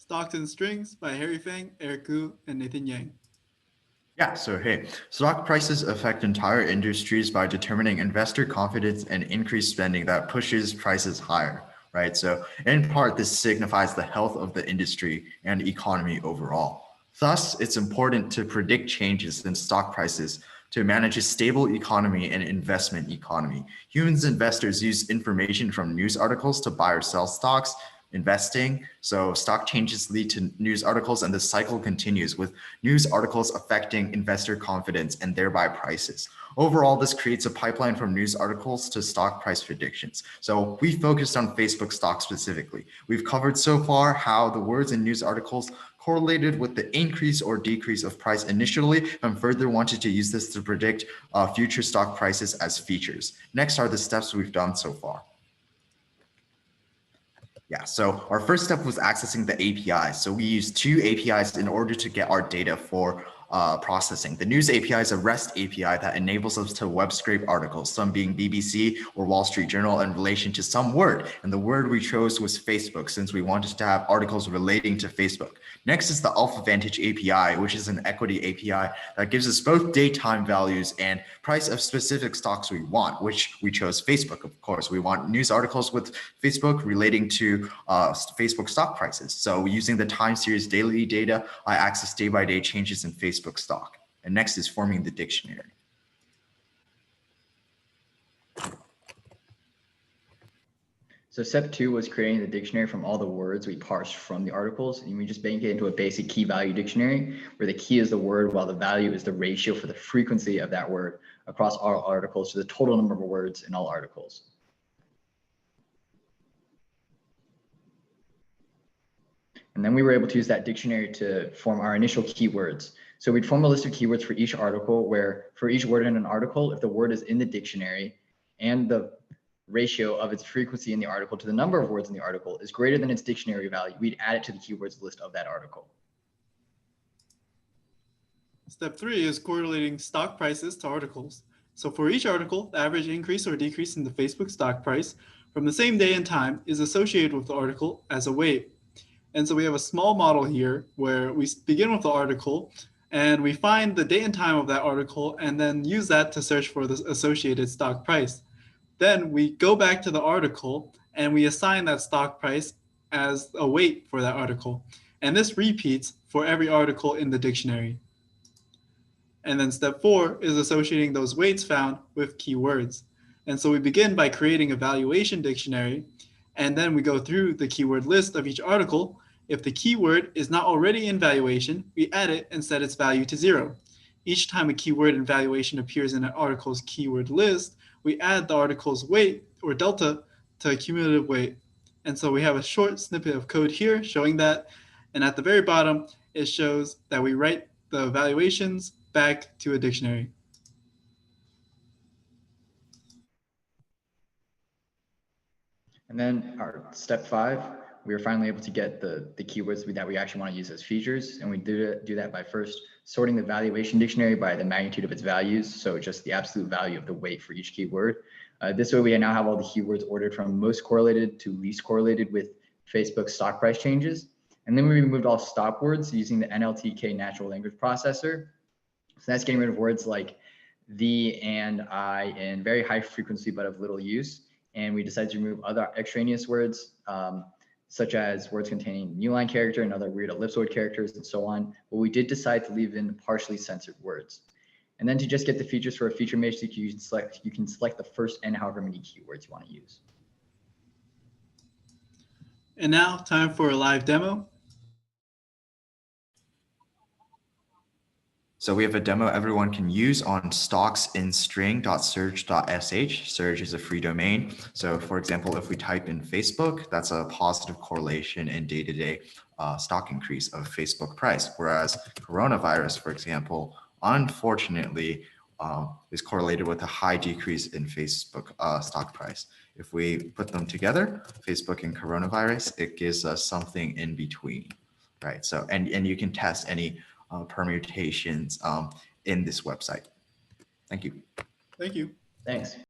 Stocks and Strings by Harry Fang, Eric Gu, and Nathan Yang. Yeah, so hey, stock prices affect entire industries by determining investor confidence and increased spending that pushes prices higher, right? So in part, this signifies the health of the industry and economy overall. Thus, it's important to predict changes in stock prices to manage a stable economy and investment economy. Humans investors use information from news articles to buy or sell stocks, investing. So stock changes lead to news articles and the cycle continues with news articles affecting investor confidence and thereby prices. Overall, this creates a pipeline from news articles to stock price predictions. So we focused on Facebook stock specifically. We've covered so far how the words in news articles correlated with the increase or decrease of price initially, and further wanted to use this to predict future stock prices as features. Next are the steps we've done so far. Yeah, so our first step was accessing the APIs. So we used two APIs in order to get our data for processing. The news API is a REST API that enables us to web scrape articles, some being BBC or Wall Street Journal in relation to some word. And the word we chose was Facebook since we wanted to have articles relating to Facebook. Next is the Alpha Vantage API, which is an equity API that gives us both daytime values and price of specific stocks we want, which we chose Facebook, of course. We want news articles with Facebook relating to Facebook stock prices. So using the time series daily data, I access day-by-day changes in Facebook stock. And next is forming the dictionary. So step 2 was creating the dictionary from all the words we parsed from the articles, and we just bank it into a basic key value dictionary where the key is the word while the value is the ratio for the frequency of that word across all articles to the total number of words in all articles. And then we were able to use that dictionary to form our initial keywords. So we'd form a list of keywords for each article where for each word in an article, if the word is in the dictionary and the ratio of its frequency in the article to the number of words in the article is greater than its dictionary value, we'd add it to the keywords list of that article. Step 3 is correlating stock prices to articles. So for each article, the average increase or decrease in the Facebook stock price from the same day and time is associated with the article as a weight. And so we have a small model here where we begin with the article and we find the date and time of that article and then use that to search for the associated stock price. Then we go back to the article and we assign that stock price as a weight for that article. And this repeats for every article in the dictionary. And then step 4 is associating those weights found with keywords. And so we begin by creating a valuation dictionary, and then we go through the keyword list of each article. If the keyword is not already in valuation, we add it and set its value to 0. Each time a keyword in valuation appears in an article's keyword list, we add the article's weight or delta to a cumulative weight. And so we have a short snippet of code here showing that. And at the very bottom, it shows that we write the valuations back to a dictionary. And then our step 5, we were finally able to get the keywords that we actually want to use as features. And we do that by first sorting the valuation dictionary by the magnitude of its values. So just the absolute value of the weight for each keyword. This way we now have all the keywords ordered from most correlated to least correlated with Facebook stock price changes. And then we removed all stop words using the NLTK natural language processor. So that's getting rid of words like the and I in very high frequency but of little use. And we decided to remove other extraneous words, such as words containing new line character and other weird ellipsoid characters and so on. But we did decide to leave in partially censored words. And then to just get the features for a feature matrix, you can select the first and however many keywords you want to use. And now time for a live demo. So we have a demo everyone can use on stocksinstring.surge.sh. Surge is a free domain. So for example, if we type in Facebook, that's a positive correlation in day-to-day stock increase of Facebook price. Whereas coronavirus, for example, unfortunately, is correlated with a high decrease in Facebook stock price. If we put them together, Facebook and coronavirus, it gives us something in between, right? So, and you can test any permutations in this website. Thank you. Thank you. Thanks.